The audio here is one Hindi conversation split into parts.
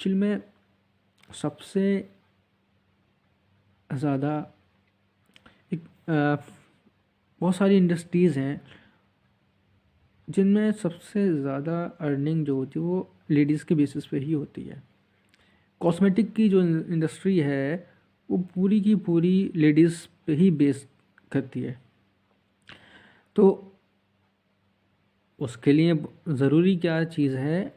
एक्चुअल में सबसे ज़्यादा एक बहुत सारी इंडस्ट्रीज़ हैं जिनमें सबसे ज़्यादा अर्निंग जो होती है वो लेडीज़ के बेसिस पे ही होती है। कॉस्मेटिक की जो इंडस्ट्री है वो पूरी की पूरी लेडीज़ पे ही बेस करती है। तो उसके लिए ज़रूरी क्या चीज़ है,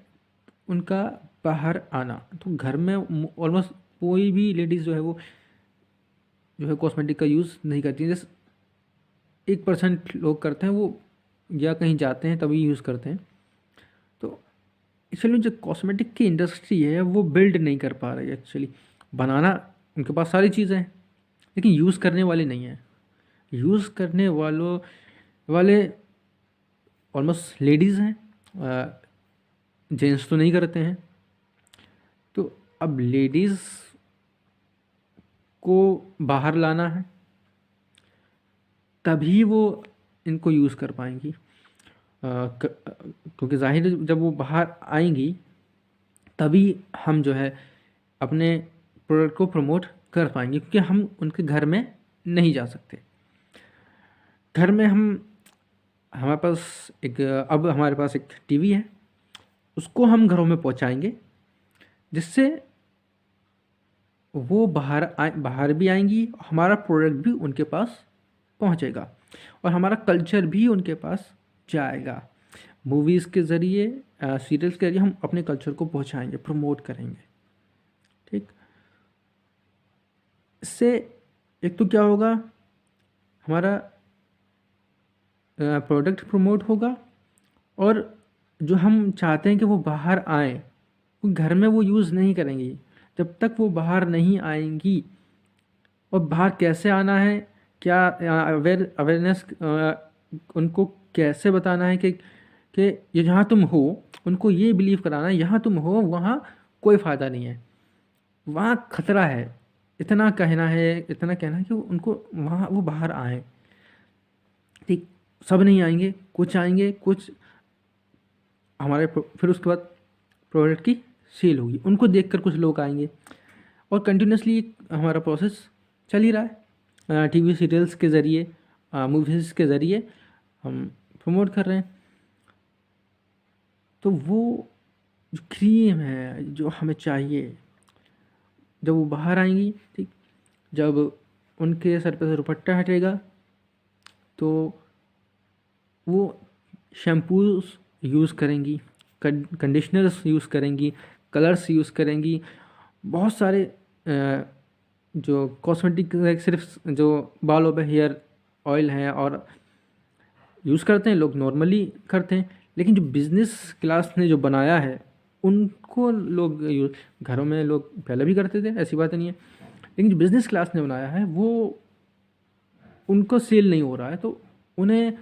उनका बाहर आना। तो घर में ऑलमोस्ट कोई भी लेडीज़ जो है कॉस्मेटिक का यूज़ नहीं करती है। जैसे 1% लोग करते हैं वो, या कहीं जाते हैं तभी यूज़ करते हैं। तो एक्चुअली जो कॉस्मेटिक की इंडस्ट्री है वो बिल्ड नहीं कर पा रही है एक्चुअली। बनाना उनके पास सारी चीज़ें हैं लेकिन यूज़ करने वाले नहीं हैं। यूज़ करने वाले ऑलमोस्ट लेडीज़ हैं, जेंट्स तो नहीं करते हैं। तो अब लेडीज़ को बाहर लाना है तभी वो इनको यूज़ कर पाएंगी। क्योंकि ज़ाहिर है जब वो बाहर आएंगी तभी हम जो है अपने प्रोडक्ट को प्रमोट कर पाएंगे, क्योंकि हम उनके घर में नहीं जा सकते। घर में हमारे पास अब हमारे पास एक टीवी है, उसको हम घरों में पहुंचाएंगे जिससे वो बाहर भी आएंगी, हमारा प्रोडक्ट भी उनके पास पहुंचेगा और हमारा कल्चर भी उनके पास जाएगा। मूवीज़ के ज़रिए, सीरियल्स के ज़रिए हम अपने कल्चर को पहुंचाएंगे, प्रमोट करेंगे। ठीक। इससे एक तो क्या होगा, हमारा प्रोडक्ट प्रमोट होगा, और जो हम चाहते हैं कि वो बाहर आए, वो घर में वो यूज़ नहीं करेंगी जब तक वो बाहर नहीं आएंगी। और बाहर कैसे आना है, क्या अवेयरनेस उनको कैसे बताना है कि ये जहाँ तुम हो, उनको ये बिलीव कराना है यहाँ तुम हो वहाँ कोई फ़ायदा नहीं है, वहाँ खतरा है। इतना कहना है कि उनको वहाँ वो बाहर आए। ठीक। सब नहीं आएंगे, कुछ आएंगे, कुछ फिर उसके बाद प्रोडक्ट की सेल होगी, उनको देखकर कुछ लोग आएंगे, और कंटिन्यूसली हमारा प्रोसेस चल ही रहा है। टीवी सीरियल्स के ज़रिए, मूवीज़ के ज़रिए हम प्रमोट कर रहे हैं। तो वो जो क्रीम है जो हमें चाहिए, जब वो बाहर आएंगी, ठीक, जब उनके सर पे से दुपट्टा हटेगा तो वो शैम्पूस यूज़ करेंगी, कंडीशनर्स यूज़ करेंगी, कलर्स यूज़ करेंगी, बहुत सारे जो कॉस्मेटिक, सिर्फ जो बालों पे हेयर ऑयल है और यूज़ करते हैं लोग, नॉर्मली करते हैं। लेकिन जो बिज़नेस क्लास ने जो बनाया है उनको लोग घरों में लोग पहले भी करते थे, ऐसी बात नहीं है, लेकिन जो बिज़नेस क्लास ने बनाया है वो उनको सेल नहीं हो रहा है, तो उन्हें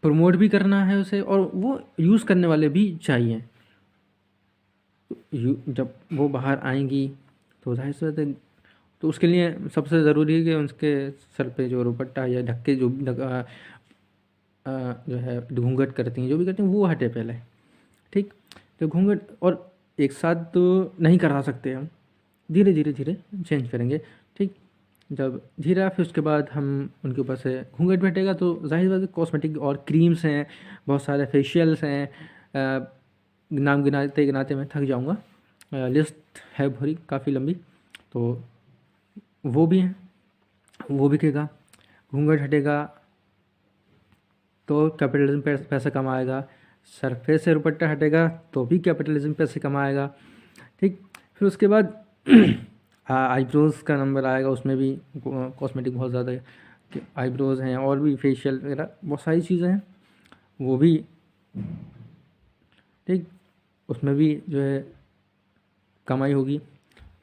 प्रमोट भी करना है उसे, और वो यूज़ करने वाले भी चाहिए। तो जब वो बाहर आएंगी तो जाहिर सी बात है, तो उसके लिए सबसे ज़रूरी है कि उसके सर पे जो दुपट्टा या ढक्के जो है घूंघट करती हैं, जो भी करती हैं, वो हटे पहले। ठीक। तो घूंघट और एक साथ तो नहीं करा सकते हम, धीरे धीरे धीरे चेंज करेंगे। ठीक। जब धीरे फिर उसके बाद हम उनके ऊपर से घूंघट भी हटेगा तो जाहिर बात है कॉस्मेटिक और क्रीम्स हैं, बहुत सारे फेशियल्स हैं, नाम गिनाते गिनाते मैं थक जाऊंगा, लिस्ट है भरी काफ़ी लंबी। तो वो भी हैं, वो बिकेगा, घूंघट हटेगा तो कैपिटलिज्म पैसा कमाएगा, सरफे से दुपट्टा हटेगा तो भी कैपिटलिज्म पैसे कमाएगा। ठीक। फिर उसके बाद आईब्रोज़ का नंबर आएगा, उसमें भी कॉस्मेटिक बहुत ज़्यादा है कि आईब्रोज़ हैं और भी फेशियल वगैरह बहुत सारी चीज़ें हैं, वो भी। ठीक। उसमें भी जो है कमाई होगी।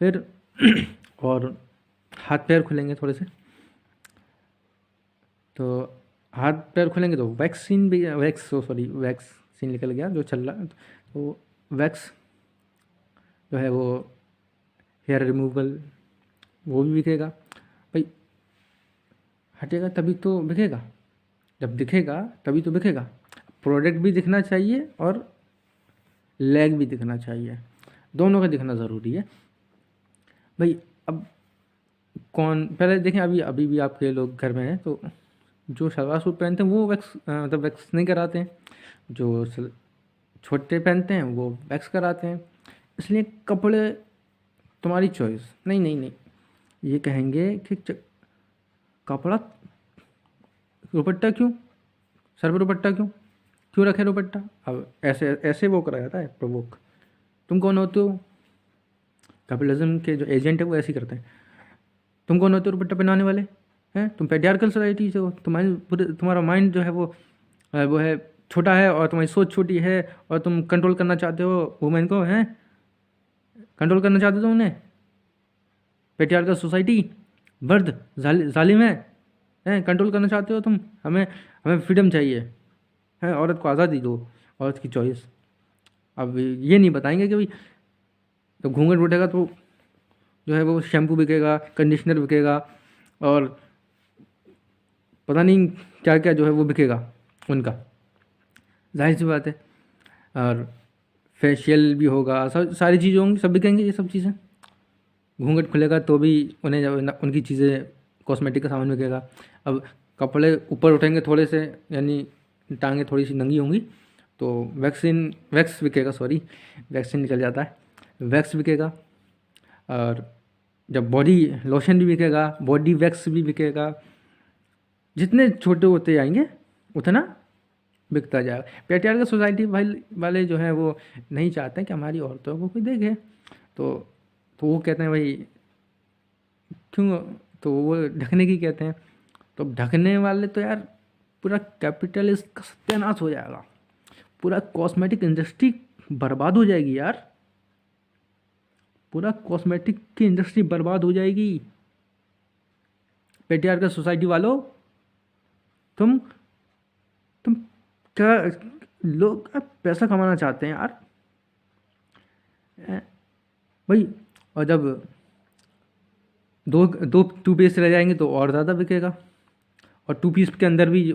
फिर और हाथ पैर खुलेंगे थोड़े से, तो हाथ पैर खुलेंगे तो वैक्सीन निकल गया जो चल रहा है, तो वैक्स जो है वो हेयर रिमूवल, वो भी बिकेगा भाई। हटेगा तभी तो बिकेगा, जब दिखेगा तभी तो बिकेगा। प्रोडक्ट भी दिखना चाहिए और लेग भी दिखना चाहिए, दोनों का दिखना ज़रूरी है भाई। अब कौन पहले देखें, अभी अभी भी आपके लोग घर में हैं तो जो सलवार सूट पहनते हैं वो वैक्स मतलब वैक्स नहीं कराते हैं, जो छोटे पहनते हैं वो वैक्स कराते हैं। इसलिए कपड़े तुम्हारी चॉइस, नहीं नहीं नहीं, ये कहेंगे कि कपड़ा, दुपट्टा क्यों, सर पे दुपट्टा क्यों, क्यों रखे दुपट्टा। अब ऐसे ऐसे वो करा जाता है प्रवोक। तुम कौन होते हो, कैपिटलिज्म के जो एजेंट है वो ऐसे ही करते हैं। तुम कौन होते हो दुपट्टा पहनाने वाले हैं, तुम पेट्रियार्कल सोसाइटी से हो, तुम्हारी पूरे तुम्हारा माइंड जो है वो है छोटा है, और तुम्हारी सोच छोटी है, और तुम कंट्रोल करना चाहते हो वुमेन को, हैं कंट्रोल करना चाहते हो उन्हें। पेट्रियार्कल सोसाइटी वर्द जालिम है, हैं कंट्रोल करना चाहते हो तुम। हमें हमें फ्रीडम चाहिए है, औरत को आज़ादी दो, औरत की चॉइस। अब ये नहीं बताएंगे कि भाई तो घूंघट उठेगा तो जो है वो शैम्पू बिकेगा, कंडीशनर बिकेगा, और पता नहीं क्या क्या जो है वो बिकेगा उनका, जाहिर सी बात है। और फेशियल भी होगा, सब सारी चीज़ें होंगी, सब बिकेंगे ये सब चीज़ें। घूंघट खुलेगा तो भी उन्हें उनकी चीज़ें, कॉस्मेटिक का सामान बिकेगा। अब कपड़े ऊपर उठेंगे थोड़े से, यानी टांगें थोड़ी सी नंगी होंगी तो वैक्स बिकेगा, सॉरी वैक्सीन निकल जाता है, वैक्स बिकेगा। और जब बॉडी लोशन भी बिकेगा, बॉडी वैक्स भी बिकेगा। जितने छोटे होते जाएंगे उतना बिकता जाएगा। पेट्रियार्कल सोसाइटी भाई वाले जो हैं वो नहीं चाहते हैं कि हमारी औरतों को कोई देखे, तो वो कहते हैं भाई क्यों, तो वो ढकने की कहते हैं। तो ढकने वाले तो यार पूरा कैपिटलिस्ट का सत्यानाश हो जाएगा, पूरा कॉस्मेटिक इंडस्ट्री बर्बाद हो जाएगी यार, पूरा कॉस्मेटिक की इंडस्ट्री बर्बाद हो जाएगी। पेट्रियार्कल सोसाइटी वालों, तुम तुम क्या, लोग अब पैसा कमाना चाहते हैं यार भाई। और जब दो दो टू पीस रह जाएंगे तो और ज़्यादा बिकेगा। और टू पीस के अंदर भी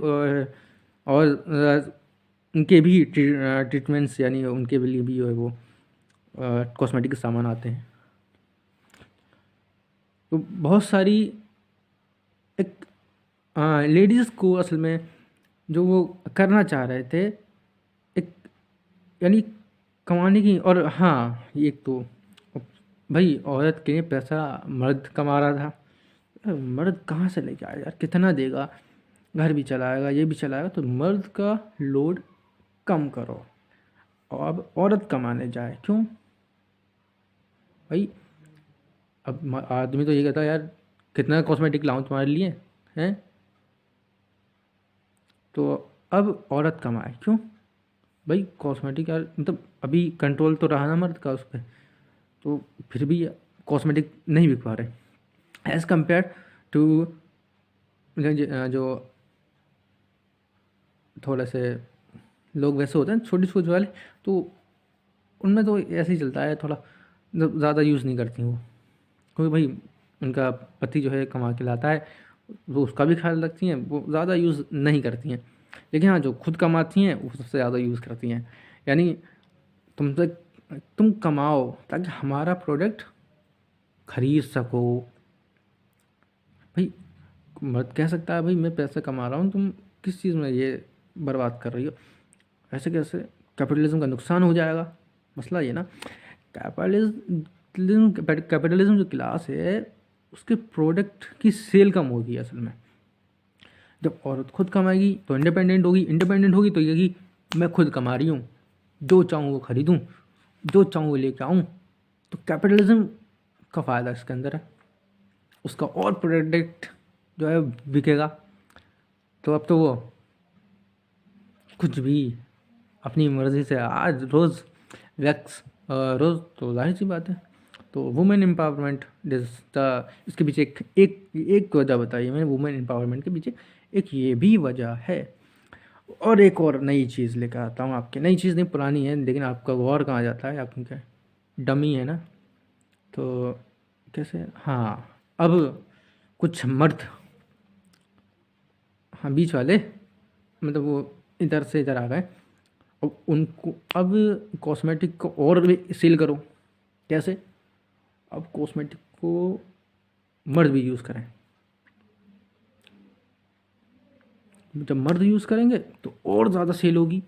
उनके भी ट्रीटमेंट्स, यानी उनके लिए भी जो है वो कॉस्मेटिक के सामान आते हैं। तो बहुत सारी एक लेडीज़ को असल में जो वो करना चाह रहे थे, एक यानी कमाने की। और हाँ एक तो भाई औरत के लिए पैसा मर्द कमा रहा था, मर्द कहाँ से लेके आएगा यार, कितना देगा, घर भी चलाएगा ये भी चलाएगा, तो मर्द का लोड कम करो। और अब औरत कमाने जाए क्यों भाई। अब आदमी तो ये कहता है यार कितना कॉस्मेटिक लाऊं तुम्हारे लिए, हैं, तो अब औरत कमाए क्यों भाई। कॉस्मेटिक यार मतलब अभी कंट्रोल तो रहा ना मर्द का उस पर, तो फिर भी कॉस्मेटिक नहीं बिक पा रहे एज़ कम्पेयर टू जो थोड़े से लोग वैसे होते हैं छोटी सोच वाले, तो उनमें तो ऐसे ही चलता है, थोड़ा ज़्यादा यूज़ नहीं करती वो, क्योंकि भाई उनका पति जो है कमा के लाता है, वो उसका भी ख्याल रखती हैं, वो ज़्यादा यूज़ नहीं करती हैं। लेकिन हाँ जो खुद कमाती हैं वो सबसे ज़्यादा यूज़ करती हैं। यानी तुमसे तुम कमाओ ताकि हमारा प्रोडक्ट खरीद सको भाई। मर्द कह सकता है भाई मैं पैसे कमा रहा हूँ, तुम किस चीज़ में ये बर्बाद कर रही हो, ऐसे कैसे, कैपिटलिज्म का नुकसान हो जाएगा। मसला ये ना, कैपिटलिज्म जो क्लास है उसके प्रोडक्ट की सेल कम होगी असल में। जब औरत खुद कमाएगी तो इंडिपेंडेंट होगी, इंडिपेंडेंट होगी तो ये कि मैं खुद कमा रही हूँ, जो चाहूँ वो खरीदूँ, जो चाहूँ वो लेके आऊँ। तो कैपिटलिज्म का फ़ायदा इसके अंदर है, उसका और प्रोडक्ट जो है बिकेगा। तो अब तो वो कुछ भी अपनी मर्ज़ी से आज रोज़ वैक्स, रोज़, तो जाहिर सी बात है। तो वुमेन एम्पावरमेंट इसके पीछे एक वजह बताई मैंने, वुमेन एम्पावरमेंट के पीछे एक ये भी वजह है। और एक और नई चीज़ लेकर आता हूँ आपके, नई चीज़ नहीं पुरानी है, लेकिन आपका गौर कहाँ जाता है, आप क्या डमी है ना, तो कैसे, हाँ अब कुछ मर्द, हाँ बीच वाले, मतलब वो इधर से इधर आ गए अब उनको अब कॉस्मेटिक को और भी सेल करो। कैसे? अब कॉस्मेटिक को मर्द भी यूज़ करें। जब मर्द यूज़ करेंगे तो और ज़्यादा सेल होगी।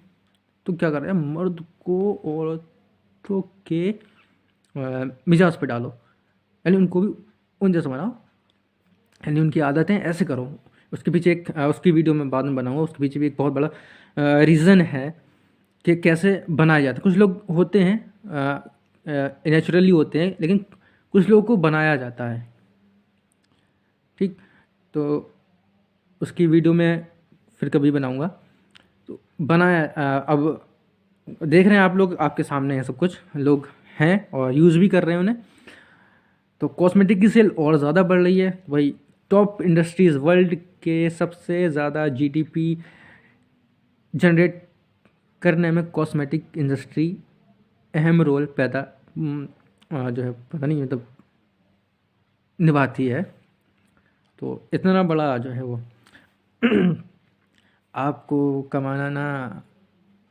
तो क्या कर रहे हैं, मर्द को औरतों के मिजाज पे डालो, यानी उनको भी उन जैसा बनाओ, यानी उनकी आदतें ऐसे करो। उसके पीछे एक उसकी वीडियो मैं बाद में बनाऊंगा। उसके पीछे भी एक बहुत बड़ा रीज़न है कि कैसे बनाया जाता है। कुछ लोग होते हैं नेचुरली होते हैं, लेकिन कुछ लोगों को बनाया जाता है। ठीक, तो उसकी वीडियो मैं फिर कभी बनाऊंगा। तो बनाया अब देख रहे हैं आप लोग, आपके सामने है सब कुछ, लोग हैं और यूज़ भी कर रहे हैं उन्हें। तो कॉस्मेटिक की सेल और ज़्यादा बढ़ रही है। वही टॉप इंडस्ट्रीज़, वर्ल्ड के सबसे ज़्यादा जीडीपी जनरेट करने में कॉस्मेटिक इंडस्ट्री अहम रोल जो है पता नहीं, मतलब निभाती है। तो इतना बड़ा जो है वो आपको कमाना ना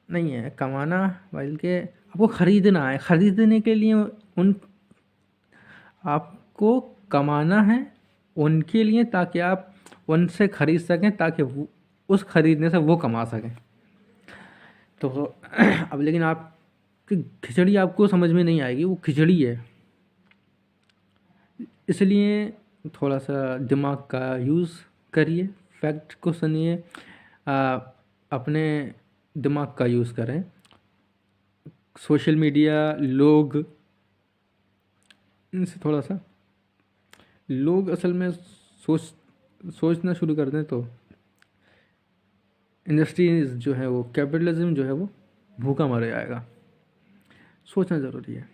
नहीं है, कमाना बल्कि आपको ख़रीदना है। ख़रीदने के लिए उन आपको कमाना है उनके लिए, ताकि आप उनसे ख़रीद सकें, ताकि वो उस ख़रीदने से वो कमा सकें। तो अब लेकिन आपकी खिचड़ी आपको समझ में नहीं आएगी, वो खिचड़ी है। इसलिए थोड़ा सा दिमाग का यूज़ करिए, फैक्ट को सुनिए, अपने दिमाग का यूज़ करें। सोशल मीडिया लोग इनसे थोड़ा सा, लोग असल में सोचना शुरू कर दें तो इंडस्ट्रीज जो है वो, कैपिटलिज्म जो है वो भूखा मर जाएगा। सोचना ज़रूरी है।